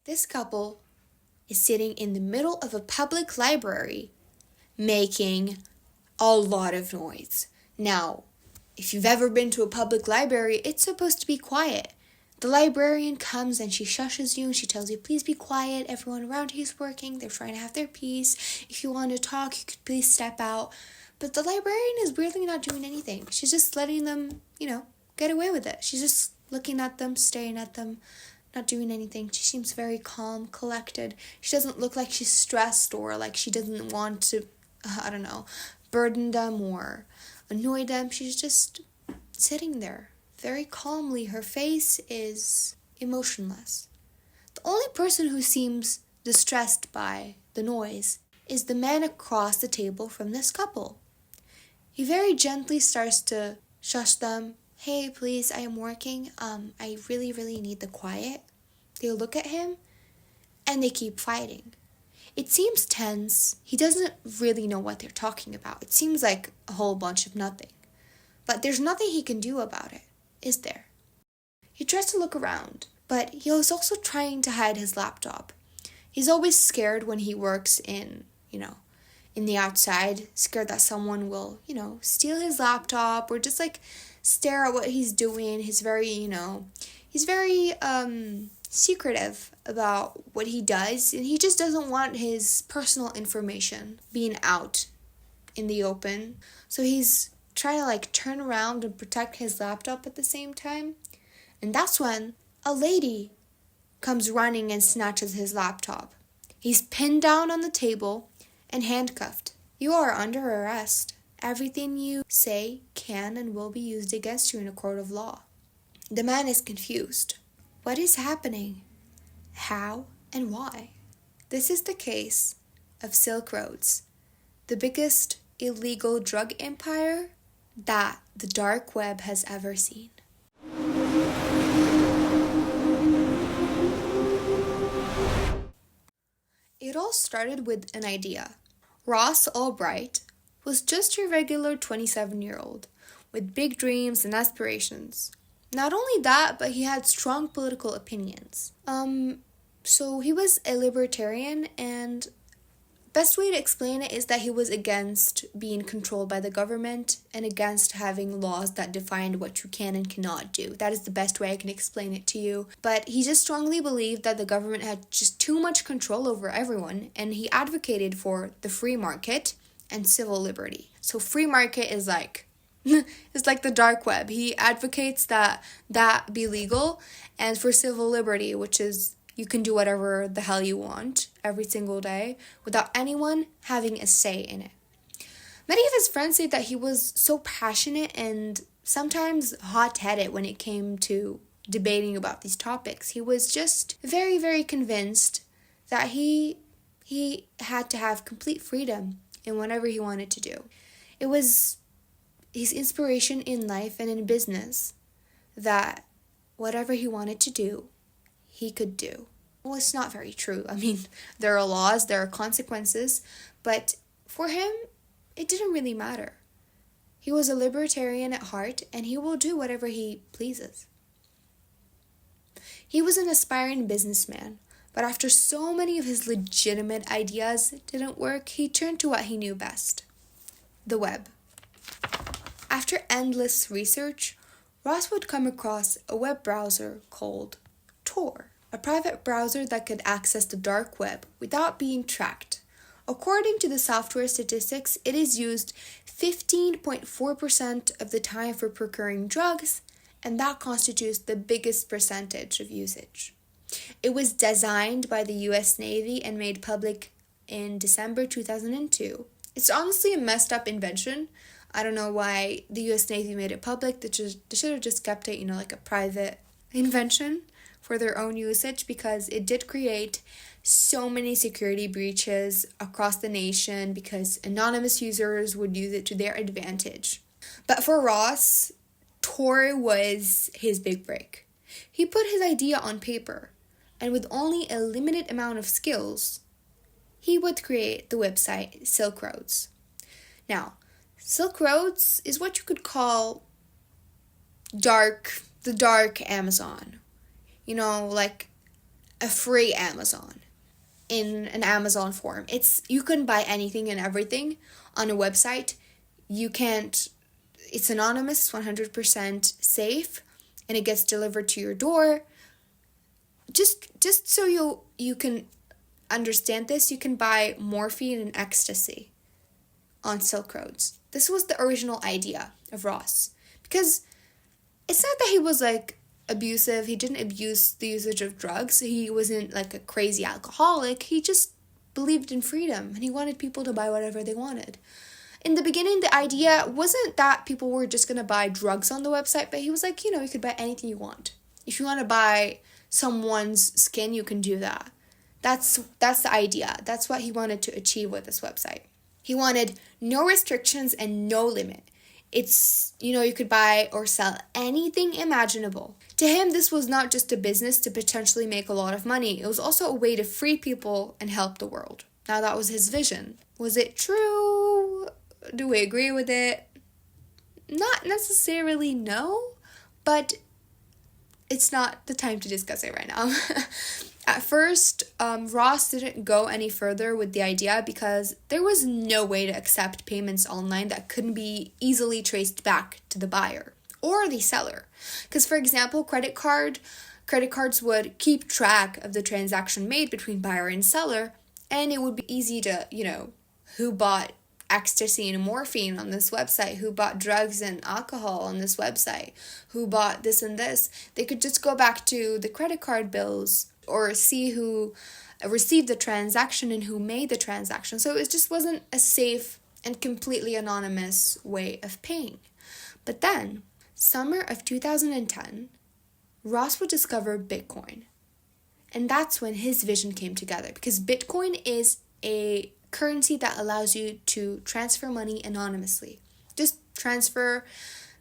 This couple is sitting in the middle of a public library making a lot of noise. Now, if you've ever been to a public library, it's supposed to be quiet. The librarian comes and she shushes you and she tells you, please be quiet. Everyone around you is working. They're trying to have their peace. If you want to talk, you could please step out. But the librarian is really not doing anything. She's just letting them, get away with it. She's just looking at them, staring at them, not doing anything. She seems very calm, collected. She doesn't look like she's stressed or like she doesn't want to, burden them or annoy them. She's just sitting there very calmly. Her face is emotionless. The only person who seems distressed by the noise is the man across the table from this couple. He very gently starts to shush them. Hey, please, I am working. I really, really need the quiet. They look at him and they keep fighting. It seems tense. He doesn't really know what they're talking about. It seems like a whole bunch of nothing. But there's nothing he can do about it, is there? He tries to look around, but he was also trying to hide his laptop. He's always scared when he works in the outside, scared that someone will, steal his laptop or just stare at what he's doing. He's very secretive about what he does, and he just doesn't want his personal information being out in the open. So he's trying to turn around and protect his laptop at the same time. And that's when a lady comes running and snatches his laptop. He's pinned down on the table and handcuffed. You are under arrest. Everything you say can and will be used against you in a court of law. The man is confused. What is happening? How and why? This is the case of Silk Roads, the biggest illegal drug empire that the dark web has ever seen. It all started with an idea. Ross Albright was just your regular 27-year-old with big dreams and aspirations. Not only that, but he had strong political opinions. So he was a libertarian, and best way to explain it is that he was against being controlled by the government and against having laws that defined what you can and cannot do. That is the best way I can explain it to you. But he just strongly believed that the government had just too much control over everyone, and he advocated for the free market and civil liberty. So free market is it's like the dark web. He advocates that be legal, and for civil liberty, which is you can do whatever the hell you want every single day without anyone having a say in it. Many of his friends say that he was so passionate and sometimes hot-headed when it came to debating about these topics. He was just very, very convinced that he had to have complete freedom in whatever he wanted to do. It was his inspiration in life and in business that whatever he wanted to do, he could do. Well, it's not very true. I mean, there are laws, there are consequences, but for him, it didn't really matter. He was a libertarian at heart, and he will do whatever he pleases. He was an aspiring businessman, but after so many of his legitimate ideas didn't work, he turned to what he knew best: the web. After endless research, Ross would come across a web browser called Tor, a private browser that could access the dark web without being tracked. According to the software statistics, it is used 15.4% of the time for procuring drugs, and that constitutes the biggest percentage of usage. It was designed by the US Navy and made public in December 2002. It's honestly a messed up invention. I don't know why the US Navy made it public. They should have just kept it, like a private invention for their own usage, because it did create so many security breaches across the nation because anonymous users would use it to their advantage. But for Ross, Tor was his big break. He put his idea on paper, and with only a limited amount of skills, he would create the website Silk Roads. Now, Silk Roads is what you could call the dark Amazon. a free Amazon in an Amazon form. You can buy anything and everything on a website. It's anonymous, 100% safe, and it gets delivered to your door. Just so you can understand this, you can buy morphine and ecstasy on Silk Roads. This was the original idea of Ross. Because it's not that he was like abusive. He didn't abuse the usage of drugs. He wasn't like a crazy alcoholic. He just believed in freedom and he wanted people to buy whatever they wanted. In the beginning, the idea wasn't that people were just going to buy drugs on the website, but he was like, you could buy anything you want. If you want to buy someone's skin, you can do that. That's the idea. That's what he wanted to achieve with this website. He wanted no restrictions and no limit. It's, you could buy or sell anything imaginable. To him, this was not just a business to potentially make a lot of money. It was also a way to free people and help the world. Now, that was his vision. Was it true? Do we agree with it? Not necessarily, no, but it's not the time to discuss it right now. At first, Ross didn't go any further with the idea because there was no way to accept payments online that couldn't be easily traced back to the buyer or the seller. Because, for example, credit cards would keep track of the transaction made between buyer and seller, and it would be easy to, who bought ecstasy and morphine on this website, who bought drugs and alcohol on this website, who bought this and this. They could just go back to the credit card bills or see who received the transaction and who made the transaction. So it just wasn't a safe and completely anonymous way of paying. But then, summer of 2010, Ross would discover Bitcoin. And that's when his vision came together, because Bitcoin is a currency that allows you to transfer money anonymously. Just transfer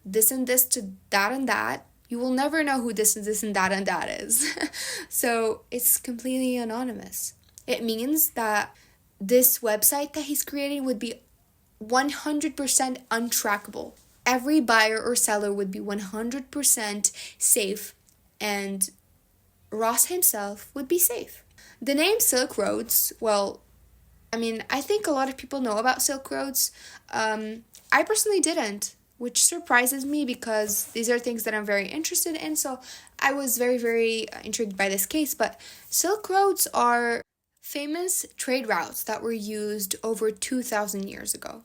this and this to that and that. You will never know who this and that and that is. So it's completely anonymous. It means that this website that he's creating would be 100% untrackable. Every buyer or seller would be 100% safe, and Ross himself would be safe. The name Silk Roads, I think a lot of people know about Silk Roads. I personally didn't, which surprises me because these are things that I'm very interested in. So I was very, very intrigued by this case. But Silk Roads are famous trade routes that were used over 2,000 years ago.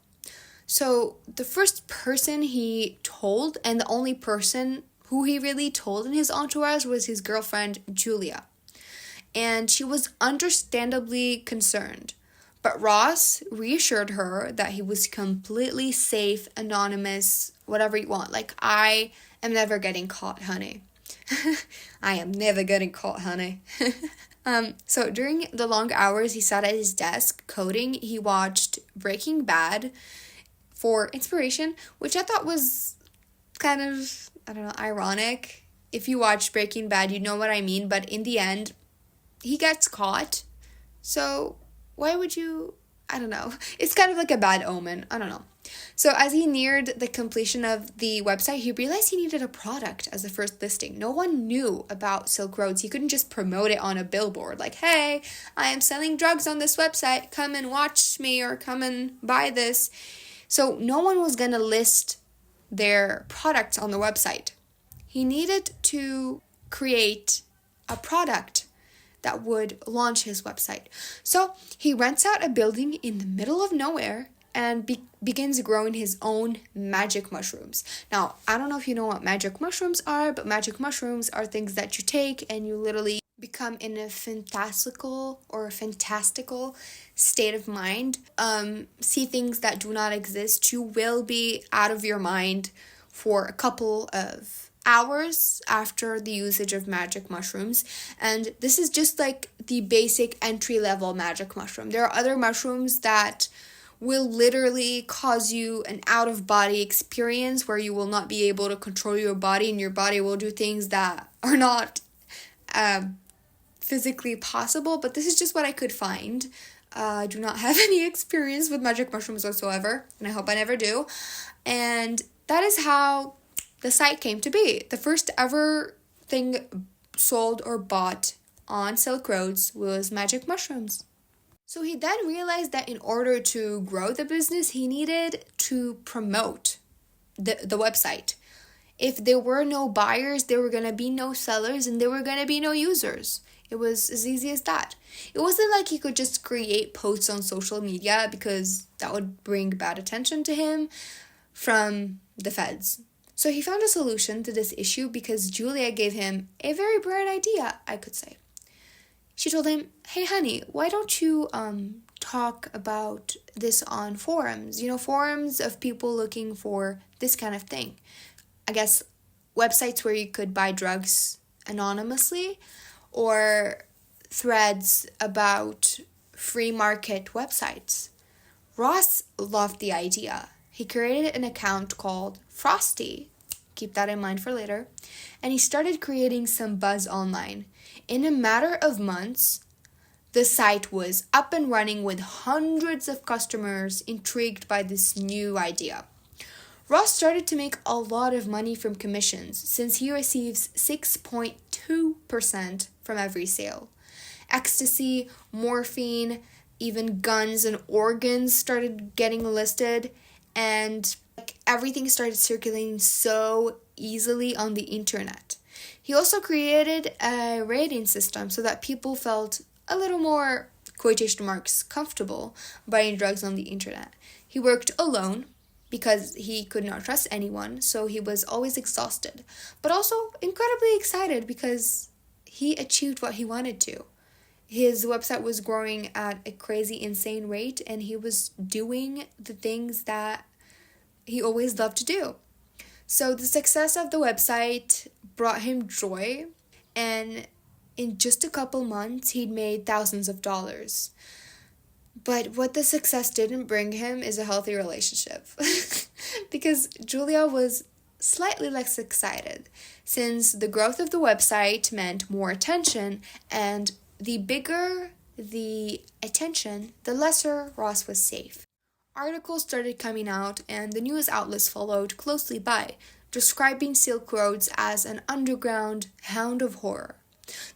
So the first person he told, and the only person who he really told in his entourage, was his girlfriend, Julia. And she was understandably concerned. But Ross reassured her that he was completely safe, anonymous, whatever you want. Like, I am never getting caught, honey. I am never getting caught, honey. So during the long hours he sat at his desk coding, he watched Breaking Bad for inspiration, which I thought was kind of, ironic. If you watch Breaking Bad, you know what I mean. But in the end, he gets caught. So why would you? I don't know. It's kind of like a bad omen. I don't know. So as he neared the completion of the website, he realized he needed a product as the first listing. No one knew about Silk Roads. He couldn't just promote it on a billboard like, hey, I am selling drugs on this website. Come and watch me or come and buy this. So no one was going to list their products on the website. He needed to create a product that would launch his website. So he rents out a building in the middle of nowhere and begins growing his own magic mushrooms. Now, I don't know if you know what magic mushrooms are, but magic mushrooms are things that you take and you literally become in a fantastical state of mind. See things that do not exist. You will be out of your mind for a couple of hours after the usage of magic mushrooms, and this is just like the basic entry-level magic mushroom. There are other mushrooms that will literally cause you an out-of-body experience where you will not be able to control your body, and your body will do things that are not physically possible. But this is just what I could find. I do not have any experience with magic mushrooms whatsoever, and I hope I never do. And that is how the site came to be. The first ever thing sold or bought on Silk Roads was magic mushrooms. So he then realized that in order to grow the business, he needed to promote the website. If there were no buyers, there were going to be no sellers, and there were going to be no users. It was as easy as that. It wasn't like he could just create posts on social media because that would bring bad attention to him from the feds. So he found a solution to this issue because Julia gave him a very bright idea, I could say. She told him, "Hey honey, why don't you talk about this on forums? Forums of people looking for this kind of thing. I guess websites where you could buy drugs anonymously, or threads about free market websites." Ross loved the idea. He created an account called Frosty. Keep that in mind for later. And he started creating some buzz online. In a matter of months, the site was up and running with hundreds of customers intrigued by this new idea. Ross started to make a lot of money from commissions since he receives 6.2% from every sale. Ecstasy, morphine, even guns and organs started getting listed, and everything started circulating so easily on the internet. He also created a rating system so that people felt a little more, quotation marks, comfortable buying drugs on the internet. He worked alone because he could not trust anyone, so he was always exhausted, but also incredibly excited because he achieved what he wanted to. His website was growing at a crazy, insane rate, and he was doing the things that he always loved to do. So the success of the website brought him joy, and in just a couple months, he'd made thousands of dollars. But what the success didn't bring him is a healthy relationship. Because Julia was slightly less excited, since the growth of the website meant more attention, and the bigger the attention, the lesser Ross was safe. Articles started coming out, and the news outlets followed closely by, describing Silk Roads as an underground hound of horror.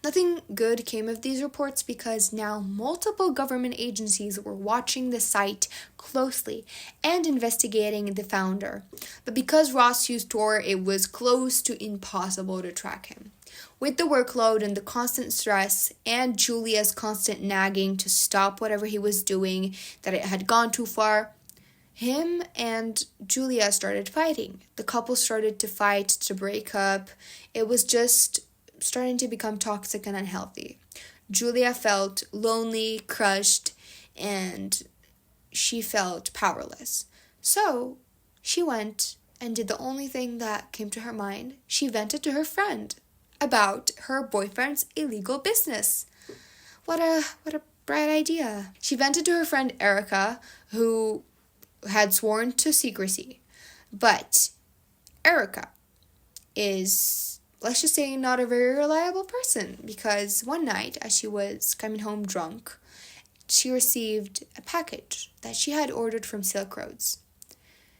Nothing good came of these reports because now multiple government agencies were watching the site closely and investigating the founder. But because Ross used Tor, it was close to impossible to track him. With the workload and the constant stress and Julia's constant nagging to stop whatever he was doing, that it had gone too far, him and Julia started fighting. The couple started to fight, to break up. It was just starting to become toxic and unhealthy. Julia felt lonely, crushed, and she felt powerless. So she went and did the only thing that came to her mind. She vented to her friend about her boyfriend's illegal business. What a bright idea. She vented to her friend Erica, who had sworn to secrecy. But Erica is, let's just say, not a very reliable person, because one night as she was coming home drunk, she received a package that she had ordered from Silk Roads.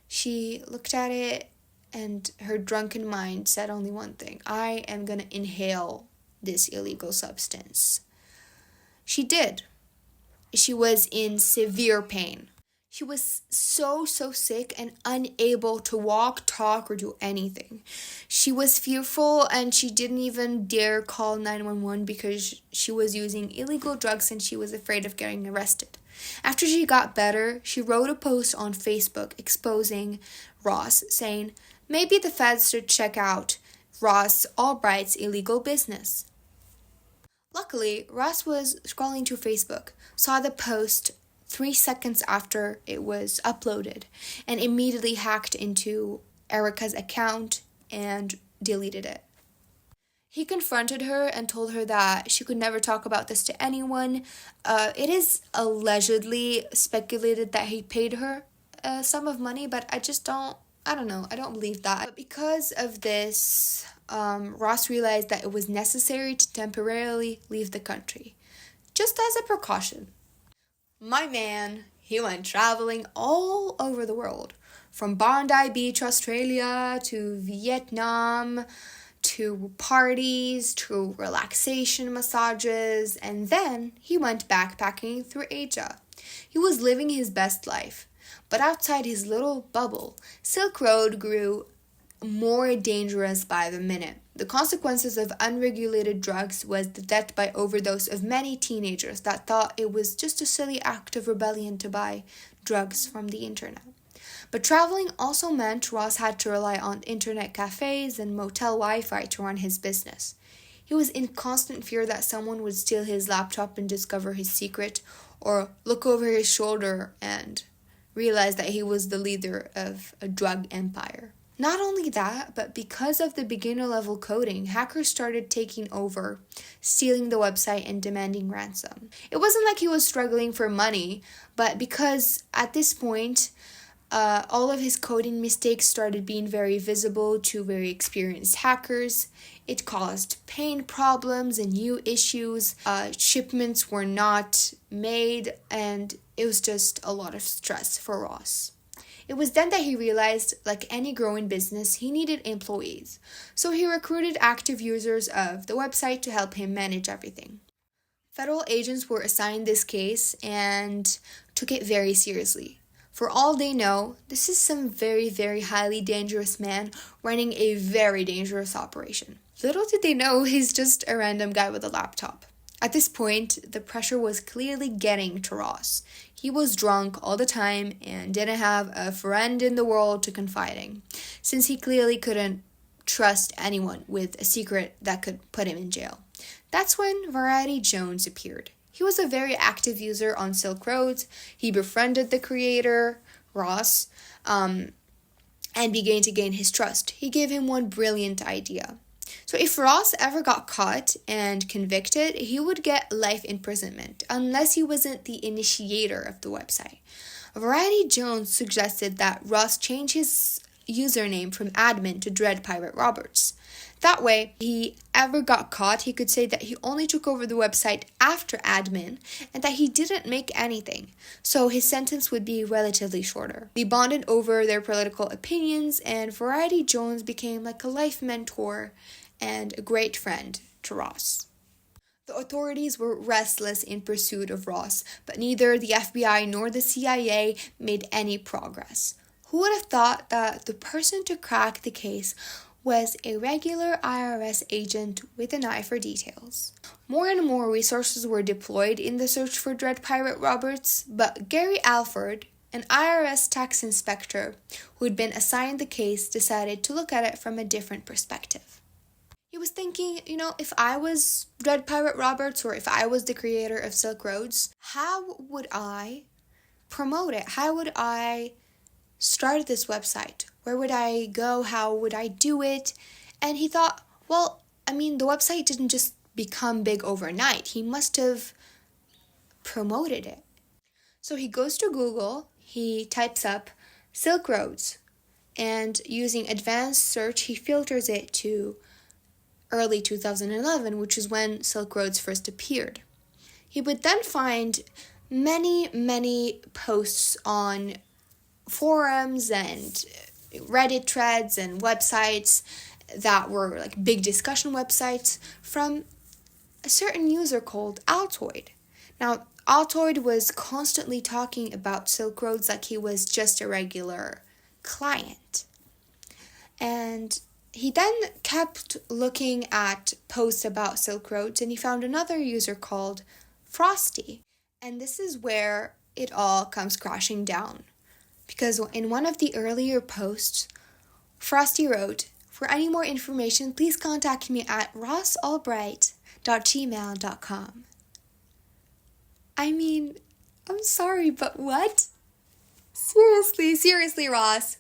She looked at it, and her drunken mind said only one thing: I am going to inhale this illegal substance. She did. She was in severe pain. She was so sick and unable to walk, talk, or do anything. She was fearful, and she didn't even dare call 911 because she was using illegal drugs and she was afraid of getting arrested. After she got better, she wrote a post on Facebook exposing Ross, saying, maybe the feds should check out Ross Albright's illegal business. Luckily, Ross was scrolling through Facebook, saw the post 3 seconds after it was uploaded, and immediately hacked into Erica's account and deleted it. He confronted her and told her that she could never talk about this to anyone. It is allegedly speculated that he paid her a sum of money, but I don't believe that. But because of this, Ross realized that it was necessary to temporarily leave the country, just as a precaution. My man, he went traveling all over the world, from Bondi Beach, Australia, to Vietnam, to parties, to relaxation massages, and then he went backpacking through Asia. He was living his best life. But outside his little bubble, Silk Road grew more dangerous by the minute. The consequences of unregulated drugs was the death by overdose of many teenagers that thought it was just a silly act of rebellion to buy drugs from the internet. But traveling also meant Ross had to rely on internet cafes and motel Wi-Fi to run his business. He was in constant fear that someone would steal his laptop and discover his secret, or look over his shoulder and realize that he was the leader of a drug empire. Not only that, but because of the beginner-level coding, hackers started taking over, stealing the website and demanding ransom. It wasn't like he was struggling for money, but because at this point, all of his coding mistakes started being very visible to very experienced hackers. It caused pain problems and new issues. Shipments were not made, and it was just a lot of stress for Ross. It was then that he realized, like any growing business, he needed employees. So he recruited active users of the website to help him manage everything. Federal agents were assigned this case and took it very seriously. For all they know, this is some very, very highly dangerous man running a very dangerous operation. Little did they know he's just a random guy with a laptop. At this point, the pressure was clearly getting to Ross. He was drunk all the time and didn't have a friend in the world to confide in, since he clearly couldn't trust anyone with a secret that could put him in jail. That's when Variety Jones appeared. He was a very active user on Silk Road. He befriended the creator, Ross, and began to gain his trust. He gave him one brilliant idea. So if Ross ever got caught and convicted, he would get life imprisonment unless he wasn't the initiator of the website. Variety Jones suggested that Ross change his username from admin to Dread Pirate Roberts. That way, if he ever got caught, he could say that he only took over the website after admin and that he didn't make anything, so his sentence would be relatively shorter. They bonded over their political opinions, and Variety Jones became like a life mentor and a great friend to Ross. The authorities were restless in pursuit of Ross, but neither the FBI nor the CIA made any progress. Who would have thought that the person to crack the case was a regular IRS agent with an eye for details? More and more resources were deployed in the search for Dread Pirate Roberts, but Gary Alford, an IRS tax inspector who had been assigned the case, decided to look at it from a different perspective. He was thinking, if I was Dread Pirate Roberts or if I was the creator of Silk Roads, how would I promote it? How would I start this website? Where would I go? How would I do it? And he thought, the website didn't just become big overnight. He must have promoted it. So he goes to Google, he types up Silk Roads, and using advanced search, he filters it to early 2011, which is when Silk Roads first appeared. He would then find many, many posts on forums and Reddit threads and websites that were like big discussion websites from a certain user called Altoid. Now, Altoid was constantly talking about Silk Roads like he was just a regular client. And he then kept looking at posts about Silk Roads, and he found another user called Frosty. And this is where it all comes crashing down. Because in one of the earlier posts, Frosty wrote, "For any more information, please contact me at rossalbright.gmail.com. I'm sorry, but what? Seriously, Ross.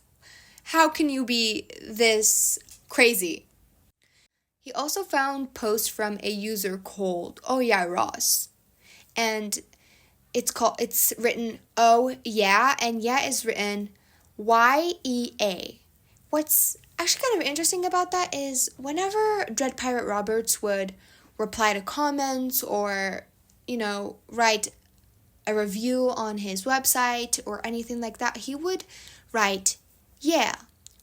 How can you be this crazy? He also found posts from a user called Oh Yeah Ross, and it's written Oh Yeah, and Yeah is written YEA. What's actually kind of interesting about that is whenever Dread Pirate Roberts would reply to comments or, write a review on his website or anything like that, he would write yeah,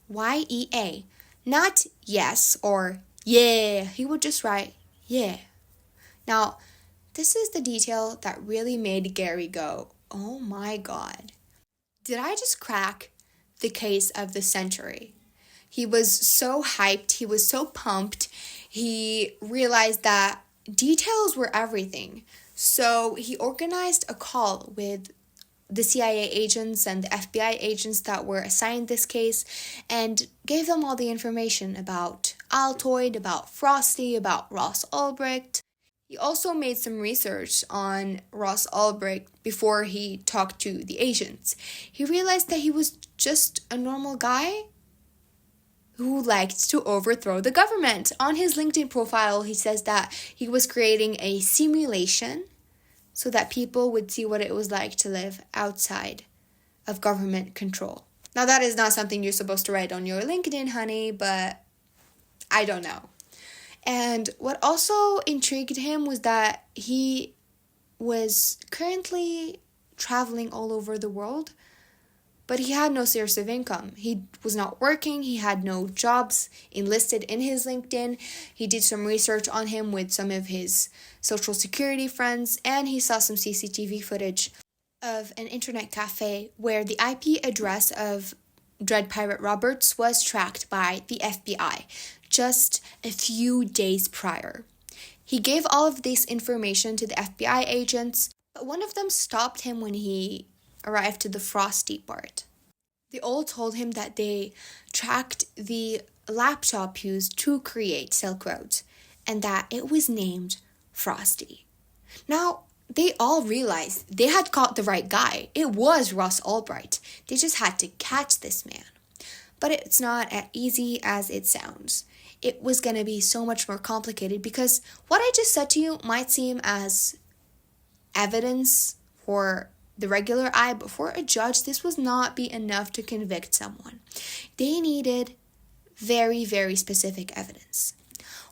YEA, not yes or Yeah, he would just write, yeah. Now, this is the detail that really made Gary go, oh my god. Did I just crack the case of the century? He was so hyped, he was so pumped, he realized that details were everything. So he organized a call with the CIA agents and the FBI agents that were assigned this case and gave them all the information about Altoid, about Frosty, about Ross Ulbricht. He also made some research on Ross Ulbricht before he talked to the agents. He realized that he was just a normal guy who liked to overthrow the government. On his LinkedIn profile, he says that he was creating a simulation so that people would see what it was like to live outside of government control. Now, that is not something you're supposed to write on your LinkedIn, honey, but I don't know. And what also intrigued him was that he was currently traveling all over the world, but he had no source of income. He was not working. He had no jobs enlisted in his LinkedIn. He did some research on him with some of his social security friends, and he saw some CCTV footage of an internet cafe where the IP address of Dread Pirate Roberts was tracked by the FBI just a few days prior. He gave all of this information to the FBI agents, but one of them stopped him when he arrived to the Frosty part. They all told him that they tracked the laptop used to create Silk Road and that it was named Frosty. Now, they all realized they had caught the right guy. It was Ross Ulbricht. They just had to catch this man. But it's not as easy as it sounds. It was going to be so much more complicated because what I just said to you might seem as evidence for the regular eye, but for a judge, this was not be enough to convict someone. They needed very, very specific evidence.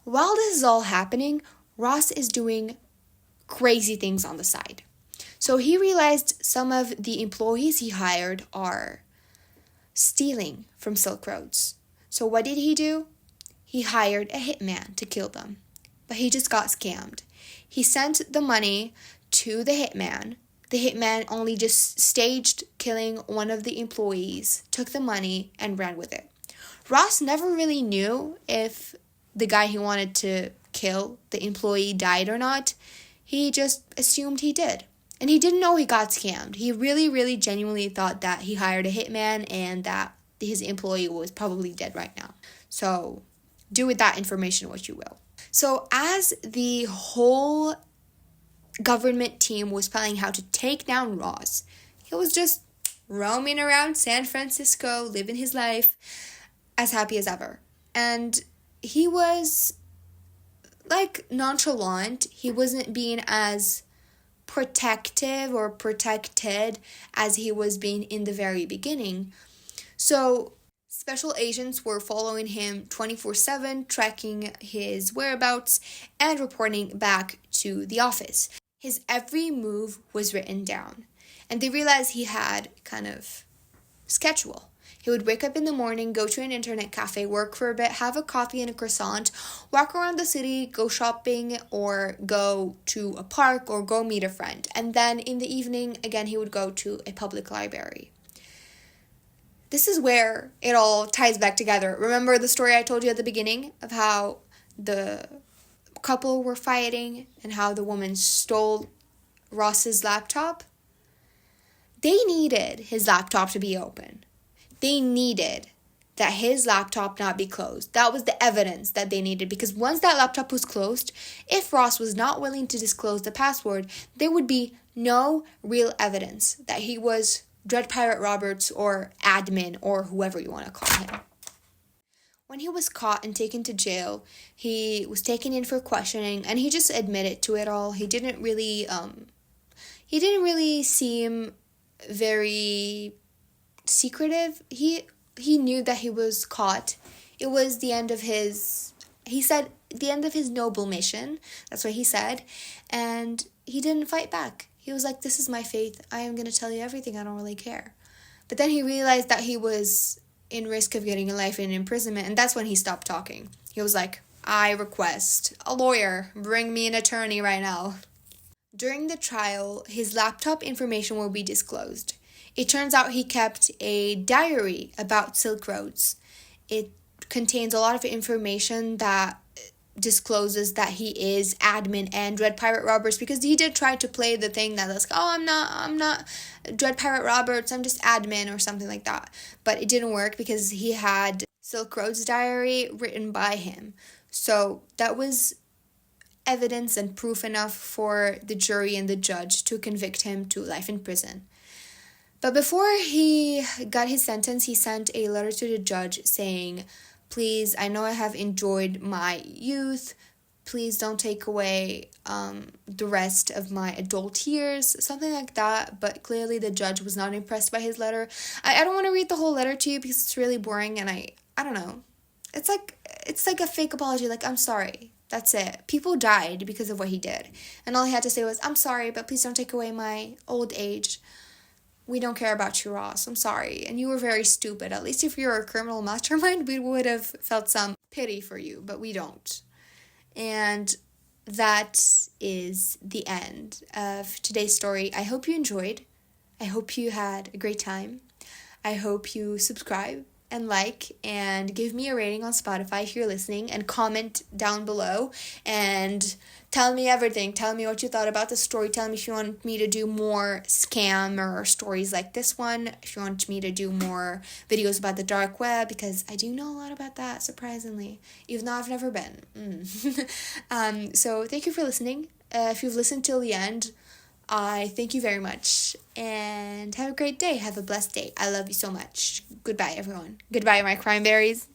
While this is all happening, Ross is doing crazy things on the side. So he realized some of the employees he hired are stealing from Silk Roads. So what did he do? He hired a hitman to kill them. But he just got scammed. He sent the money to the hitman. The hitman only just staged killing one of the employees, took the money, and ran with it. Ross never really knew if the guy he wanted to kill, the employee, died or not. He just assumed he did. And he didn't know he got scammed. He really, really genuinely thought that he hired a hitman and that his employee was probably dead right now. So do with that information what you will. So as the whole government team was planning how to take down Ross, he was just roaming around San Francisco, living his life as happy as ever. And he was nonchalant. He wasn't being as protective or protected as he was being in the very beginning. So special agents were following him 24/7, tracking his whereabouts and reporting back to the office. His every move was written down, and they realized he had kind of schedule. He would wake up in the morning, go to an internet cafe, work for a bit, have a coffee and a croissant, walk around the city, go shopping, or go to a park, or go meet a friend. And then in the evening, again, he would go to a public library. This is where it all ties back together. Remember the story I told you at the beginning of how the couple were fighting and how the woman stole Ross's laptop? They needed his laptop to be open. They needed that his laptop not be closed. That was the evidence that they needed, because once that laptop was closed, if Ross was not willing to disclose the password, there would be no real evidence that he was Dread Pirate Roberts or admin or whoever you want to call him. When he was caught and taken to jail, he was taken in for questioning, and he just admitted to it all. He didn't really seem very secretive. He knew that he was caught. It was the end of his noble mission. That's what he said. And he didn't fight back. He was like, this is my faith. I am going to tell you everything. I don't really care. But then he realized that he was in risk of getting a life in imprisonment. And that's when he stopped talking. He was like, I request a lawyer. Bring me an attorney right now. During the trial, his laptop information will be disclosed. It turns out he kept a diary about Silk Roads. It contains a lot of information that discloses that he is admin and Dread Pirate Roberts, because he did try to play the thing that was, oh, I'm not Dread Pirate Roberts, I'm just admin or something like that. But it didn't work because he had Silk Road's diary written by him. So that was evidence and proof enough for the jury and the judge to convict him to life in prison. But before he got his sentence, he sent a letter to the judge saying, please, I know I have enjoyed my youth. Please don't take away the rest of my adult years, something like that. But clearly the judge was not impressed by his letter. I don't want to read the whole letter to you because it's really boring, and I don't know. It's like a fake apology, like, I'm sorry. That's it. People died because of what he did. And all he had to say was, I'm sorry, but please don't take away my old age. We don't care about you, Ross. I'm sorry. And you were very stupid. At least if you're a criminal mastermind, we would have felt some pity for you, but we don't. And that is the end of today's story. I hope you enjoyed. I hope you had a great time. I hope you subscribe and like and give me a rating on Spotify if you're listening, and comment down below and tell me everything. Tell me what you thought about the story. Tell me if you want me to do more scam or stories like this one, if you want me to do more videos about the dark web, because I do know a lot about that, surprisingly, even though I've never been. So thank you for listening. If you've listened till the end, I thank you very much, and have a great day. Have a blessed day. I love you so much. Goodbye, everyone. Goodbye, my crime berries.